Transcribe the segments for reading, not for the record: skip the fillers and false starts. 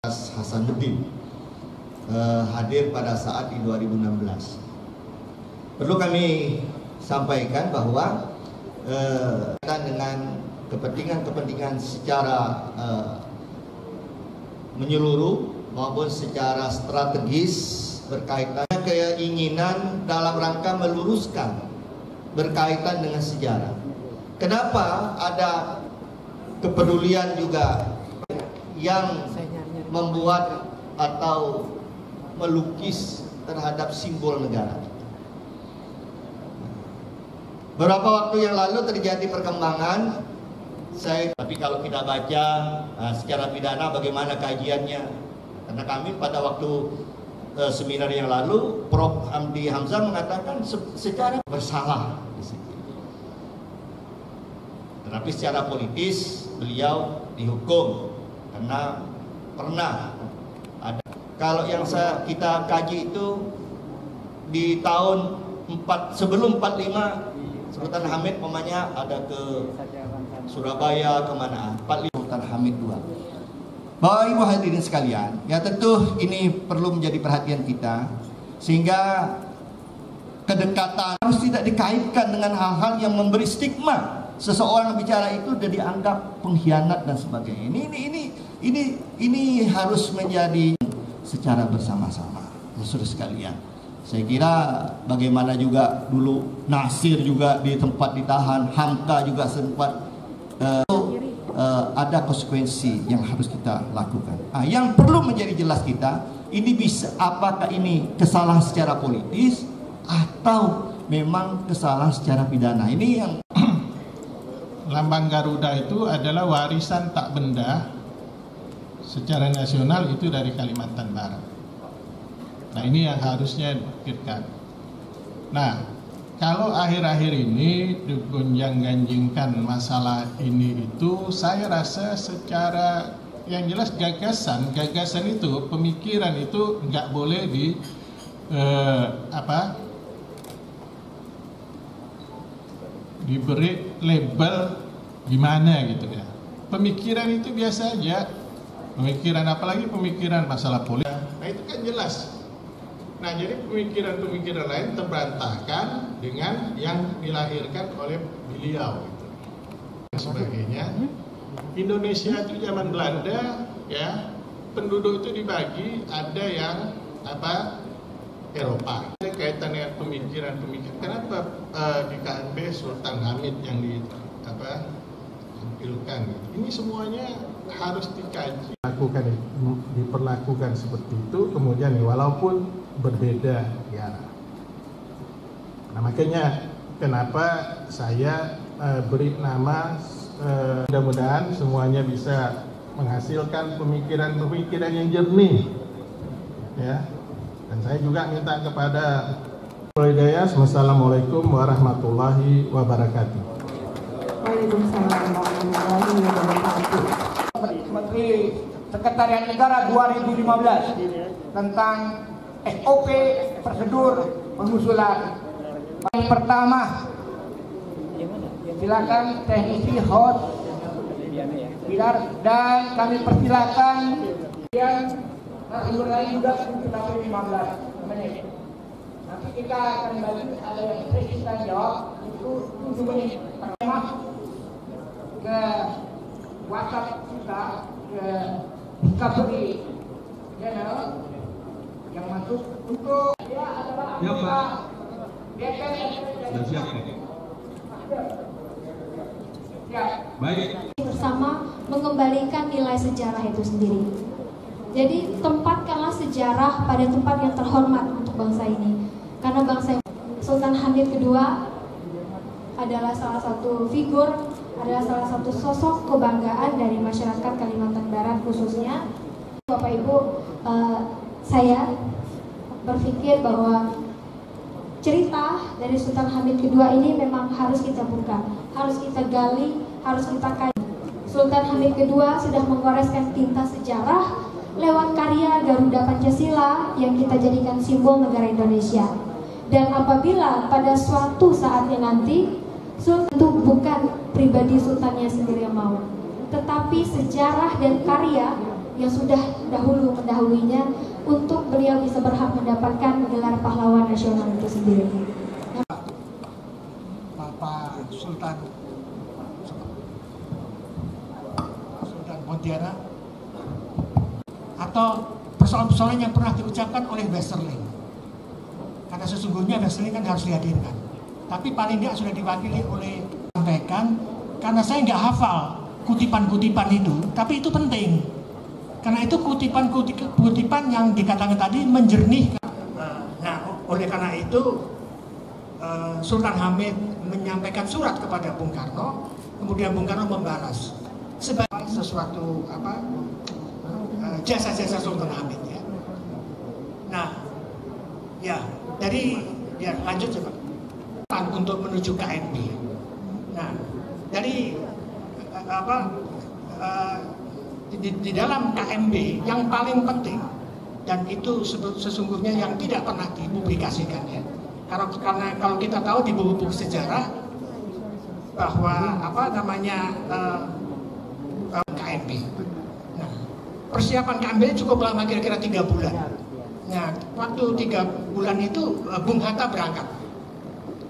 Hasanuddin hadir pada saat di 2016. Perlu kami sampaikan bahwa dengan kepentingan secara menyeluruh maupun secara strategis berkaitan keinginan dalam rangka meluruskan berkaitan dengan sejarah. Kenapa ada kepedulian juga yang membuat atau melukis terhadap simbol negara. Beberapa waktu yang lalu terjadi perkembangan, tapi kalau kita baca secara pidana bagaimana kajiannya, karena kami pada waktu seminar yang lalu, Prof. Hamdi Hamzah mengatakan secara bersalah di situ. Tetapi secara politis beliau dihukum karena pernah ada. Kalau yang kita kaji itu di tahun sebelum 45 Sultan Hamid namanya ada ke Surabaya kemana? 45 Sultan Hamid II. Bapak Ibu hadirin sekalian, ya tentu ini perlu menjadi perhatian kita sehingga kedekatan harus tidak dikaitkan dengan hal-hal yang memberi stigma. Seseorang bicara itu sudah dianggap pengkhianat dan sebagainya. Ini harus menjadi secara bersama-sama, saudara sekalian. Saya kira bagaimana juga dulu Nasir juga di tempat ditahan, Hamka juga sempat ada konsekuensi yang harus kita lakukan. Yang perlu menjadi jelas kita, ini bisa apakah ini kesalahan secara politis atau memang kesalahan secara pidana. Ini yang Lambang Garuda itu adalah warisan tak benda secara nasional itu dari Kalimantan Barat. Nah, ini yang harusnya dipikirkan. Nah, kalau akhir-akhir ini digonjang-ganjingkan masalah ini itu, saya rasa secara yang jelas gagasan itu, pemikiran itu nggak boleh diberi label gimana gitu ya. Pemikiran itu biasa aja. Pemikiran apalagi pemikiran masalah politik. Nah, itu kan jelas. Nah, jadi pemikiran-pemikiran lain terbantahkan dengan yang dilahirkan oleh beliau gitu. Dan sebagainya. Indonesia itu zaman Belanda ya, penduduk itu dibagi, ada yang Eropa. Ada kaitan dengan pemikiran-pemikiran. Kenapa di KNP Sultan Hamid yang ditampilkan? Ini semuanya harus dikaji. Diperlakukan seperti itu, kemudian walaupun berbeda ya. Nah, makanya kenapa saya beri nama mudah-mudahan semuanya bisa menghasilkan pemikiran-pemikiran yang jernih ya. Dan saya juga minta kepada Assalamualaikum warahmatullahi wabarakatuh. Waalaikumsalam warahmatullahi wabarakatuh. Menteri Sekretariat Negara 2015 tentang SOP prosedur pengusulan. Yang pertama, silakan teknisi host Bilar, dan kami persilakan yang narasumber lain juga sampai 15 menit. Nanti kita akan bagi ada yang presisi jawab itu 7 menit. Pertama ke WhatsApp kita ke Discovery Channel yang masuk untuk dia adalah anggota DPR. Siap. Baik. Bersama mengembalikan nilai sejarah itu sendiri. Jadi tempatkanlah sejarah pada tempat yang terhormat untuk bangsa ini. Karena bangsa Sultan Hamid II adalah salah satu figur, adalah salah satu sosok kebanggaan dari masyarakat Kalimantan Barat khususnya. Bapak Ibu, saya berpikir bahwa cerita dari Sultan Hamid II ini memang harus kita buka, harus kita gali, harus kita kaji. Sultan Hamid II sudah menggoreskan tinta sejarah lewat karya Garuda Pancasila yang kita jadikan simbol negara Indonesia. Dan apabila pada suatu saatnya nanti Sultan itu bukan pribadi sultannya sendiri yang mau, tetapi sejarah dan karya yang sudah mendahulunya untuk beliau bisa berhak mendapatkan gelar pahlawan nasional itu sendiri. Bapak Sultan Pontianak atau persoalan-persoalan yang pernah diucapkan oleh Westerling. Karena sesungguhnya Westerling kan harus dihadirkan. Tapi paling tidak sudah diwakili oleh sampaikan, karena saya nggak hafal kutipan-kutipan itu, tapi itu penting. Karena itu kutipan yang dikatakan tadi menjernihkan. Nah, oleh karena itu Sultan Hamid menyampaikan surat kepada Bung Karno, kemudian Bung Karno membalas sebagai sesuatu jasa-jasa Sultan Hamid ya. Nah, ya dari ya lanjut coba untuk menuju KMB. Nah, dari di dalam KMB yang paling penting dan itu sesungguhnya yang tidak pernah dipublikasikan ya. Karena kalau kita tahu di buku-buku sejarah bahwa KMB. Nah, persiapan KMB cukup lama, kira-kira 3 bulan. Nah, waktu 3 bulan itu Bung Hatta berangkat.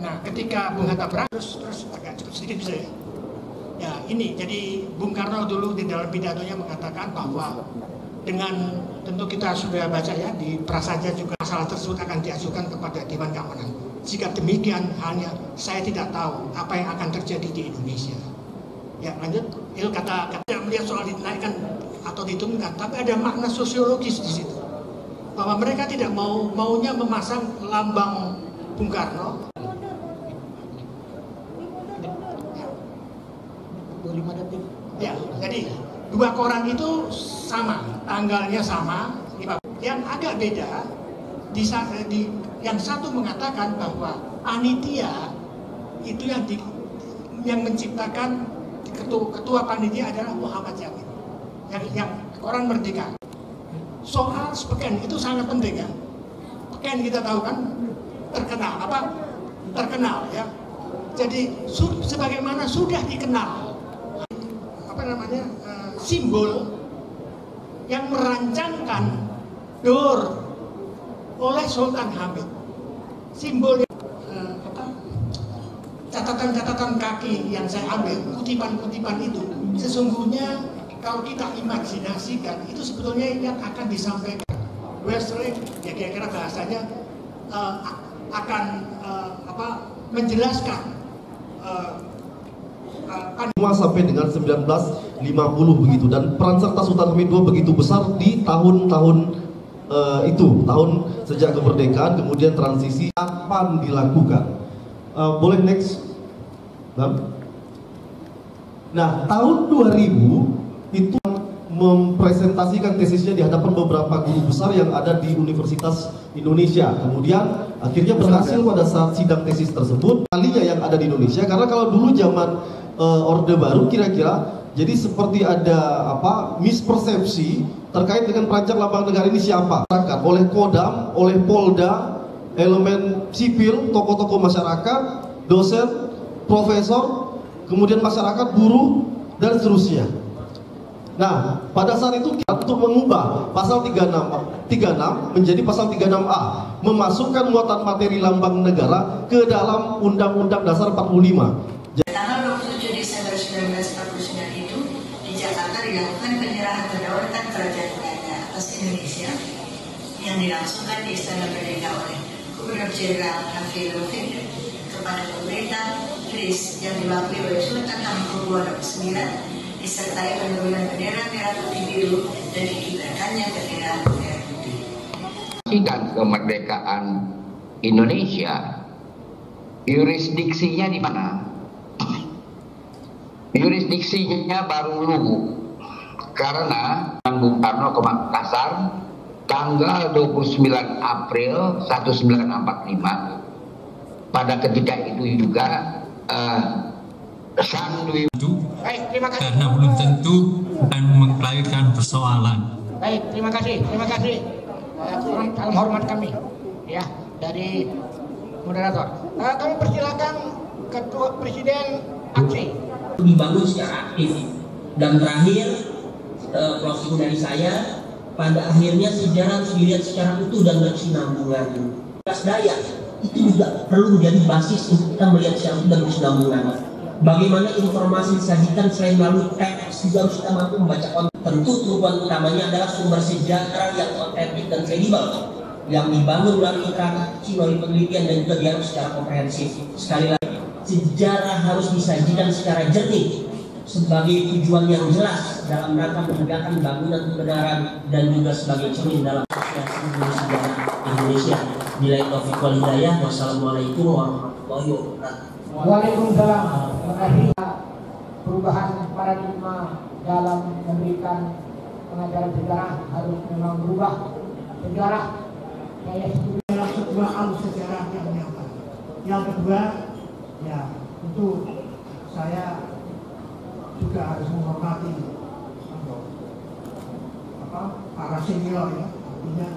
Nah, ketika Bung Hatta berangkat, terus agak cukup sedikit bisa ya. Ya, ini jadi Bung Karno dulu di dalam pidatonya mengatakan bahwa dengan tentu kita sudah baca ya di prasaja juga masalah tersebut akan diajukan kepada Dewan Keamanan. Jika demikian hanya saya tidak tahu apa yang akan terjadi di Indonesia. Ya lanjut, itu kata melihat soal dinaikkan atau diturunkan, tapi ada makna sosiologis di situ bahwa mereka tidak maunya memasang lambang Bung Karno. Ya, jadi 2 koran itu sama, tanggalnya sama. Yang agak beda, yang satu mengatakan bahwa panitia itu yang menciptakan ketua panitia adalah Muhammad Yamin. Yang koran Merdeka. Soal Peken itu sangat penting ya. Peken kita tahu kan terkenal ya. Jadi sebagaimana sudah dikenal simbol yang merancangkan DOR oleh Sultan Hamid. Simbol catatan-catatan kaki yang saya ambil, kutipan-kutipan itu sesungguhnya kalau kita imajinasikan itu sebetulnya yang akan disampaikan Westerling ya kira-kira bahasanya akan menjelaskan sampai dengan 1950 begitu, dan peran serta Sultan Hamid II begitu besar di tahun-tahun itu, tahun sejak kemerdekaan kemudian transisi kapan dilakukan. Boleh next. Nah, tahun 2000 itu mempresentasikan tesisnya di hadapan beberapa guru besar yang ada di Universitas Indonesia. Kemudian akhirnya berhasil pada saat sidang tesis tersebut, kalinya yang ada di Indonesia, karena kalau dulu zaman Orde Baru kira-kira jadi seperti ada mispersepsi terkait dengan perancang lambang negara ini siapa. Oleh Kodam, oleh Polda, elemen sipil, tokoh-tokoh masyarakat, dosen, profesor, kemudian masyarakat, buruh, dan seterusnya. Nah, pada saat itu kita untuk mengubah pasal 36 menjadi pasal 36A, memasukkan muatan materi lambang negara ke dalam Undang-Undang Dasar 45. Tanggal 27 Desember 1949 itu di Jakarta dilakukan penyerahan kedaulatan Kerajaan Belanda atas Indonesia yang dilangsungkan di Istana Merdeka oleh Gubernur Jenderal Hafizul kepada pemerintah Inggris yang diwakili oleh Sultan Hamengkubuwono IX, disertai penurunan bendera merah putih biru dan dikibarkannya bendera merah putih. Sidang kemerdekaan Indonesia, yurisdiksinya di mana? Yurisdiksinya baru Luwu, karena Bung Karno ke Makassar tanggal 29 April 1945. Pada ketika itu juga Sanwi karena belum tentu akan mengklarikan persoalan. Baik, terima kasih hormat kami ya dari moderator. Kami persilakan Ketua Presiden aksi dibangun secara aktif, dan terakhir closing dari saya, pada akhirnya sejarah harus dilihat secara utuh dan berkesinambungan. Daya itu juga perlu menjadi basis untuk kita melihat secara utuh dan berkesinambungan. Bagaimana informasi disajikan selain melalui teks, juga harus kita mampu membaca konten. Tentu tujuan utamanya adalah sumber sejarah yang otentik dan kredibel, yang dibangun melalui interaksi, melalui penelitian, dan juga dialog secara komprehensif. Sekali lagi, sejarah harus disajikan secara jernih sebagai tujuan yang jelas dalam rangka menegakkan bangunan kebenaran dan juga sebagai cermin dalam sejarah Indonesia. Bila taufiq wal hidayah. Wassalamualaikum warahmatullahi wabarakatuh. Waalaikumsalam. Terima kasih. Perubahan paradigma dalam memberikan pengajaran sejarah harus memang berubah. Sejarah saya setuju adalah sebuah alur sejarah yang nyata. Yang kedua, ya tentu saya juga harus menghormati para senior, ya, artinya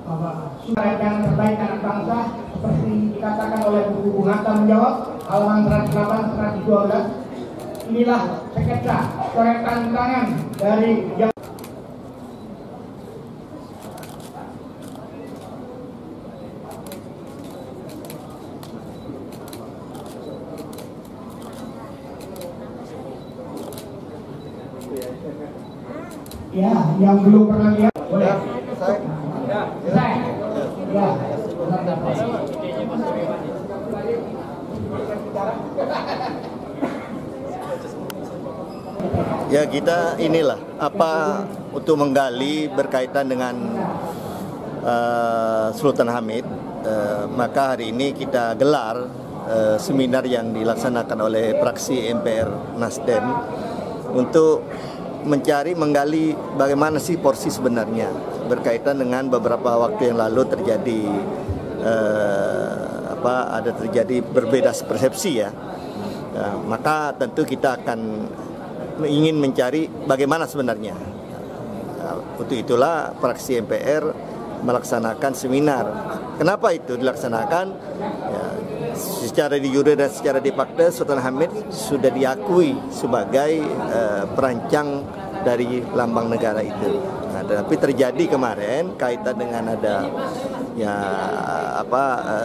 bahwa sumber yang terbaik anak bangsa seperti dikatakan oleh buku Bung Hatta menjawab halaman 108-112. Inilah sketsa coretan tangan dari yang ya, yang belum pernah lihat boleh. Saya. Ya. Ya, kita inilah apa untuk menggali berkaitan dengan Sultan Hamid. Maka hari ini kita gelar seminar yang dilaksanakan oleh fraksi MPR Nasdem untuk menggali bagaimana sih porsi sebenarnya berkaitan dengan beberapa waktu yang lalu terjadi terjadi berbeda persepsi ya. Maka tentu kita akan ingin mencari bagaimana sebenarnya. Untuk itulah fraksi MPR melaksanakan seminar. Kenapa itu dilaksanakan? Ya, secara di jure dan secara di fakta Sultan Hamid sudah diakui sebagai perancang dari lambang negara itu. Nah, tapi terjadi kemarin kaitan dengan ada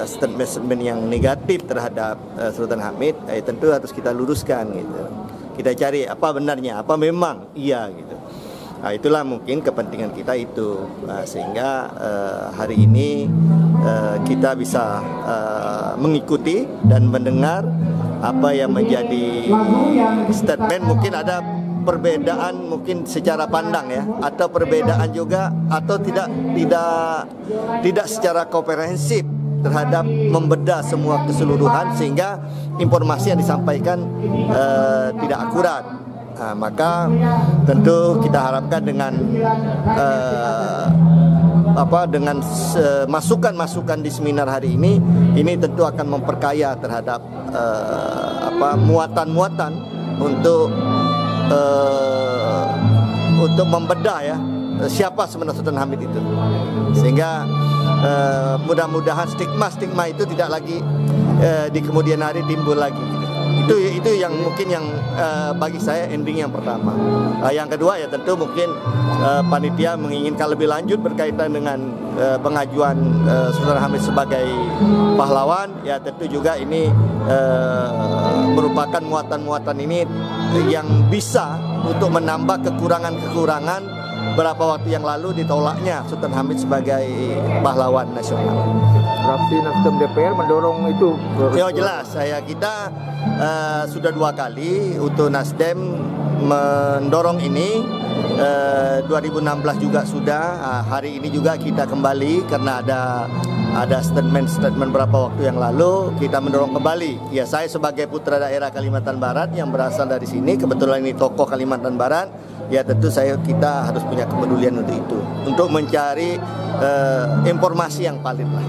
statement-statement yang negatif terhadap Sultan Hamid, tentu harus kita luruskan gitu. Kita cari apa benarnya, apa memang iya gitu. Nah, itulah mungkin kepentingan kita itu, sehingga hari ini kita bisa mengikuti dan mendengar apa yang menjadi statement. Mungkin ada perbedaan mungkin secara pandang ya, atau perbedaan juga atau tidak secara komprehensif terhadap membedah semua keseluruhan sehingga informasi yang disampaikan tidak akurat. Nah, maka tentu kita harapkan dengan masukan-masukan di seminar hari ini tentu akan memperkaya terhadap muatan-muatan untuk membedah ya siapa sebenarnya Sultan Hamid itu, sehingga mudah-mudahan stigma itu tidak lagi di kemudian hari timbul lagi gitu. Itu yang mungkin yang bagi saya ending yang pertama. Yang kedua ya tentu mungkin panitia menginginkan lebih lanjut berkaitan dengan pengajuan Sultan Hamid sebagai pahlawan. Ya tentu juga ini merupakan muatan-muatan ini yang bisa untuk menambah kekurangan-kekurangan beberapa waktu yang lalu ditolaknya Sultan Hamid sebagai pahlawan nasional. Fraksi Nasdem DPR mendorong itu. Ya jelas, kita sudah 2 kali untuk Nasdem mendorong ini. 2016 juga sudah. Hari ini juga kita kembali karena ada statement beberapa waktu yang lalu kita mendorong kembali. Ya, saya sebagai putra daerah Kalimantan Barat yang berasal dari sini, kebetulan ini tokoh Kalimantan Barat. Ya tentu kita harus punya kepedulian untuk itu, untuk mencari informasi yang valid lah.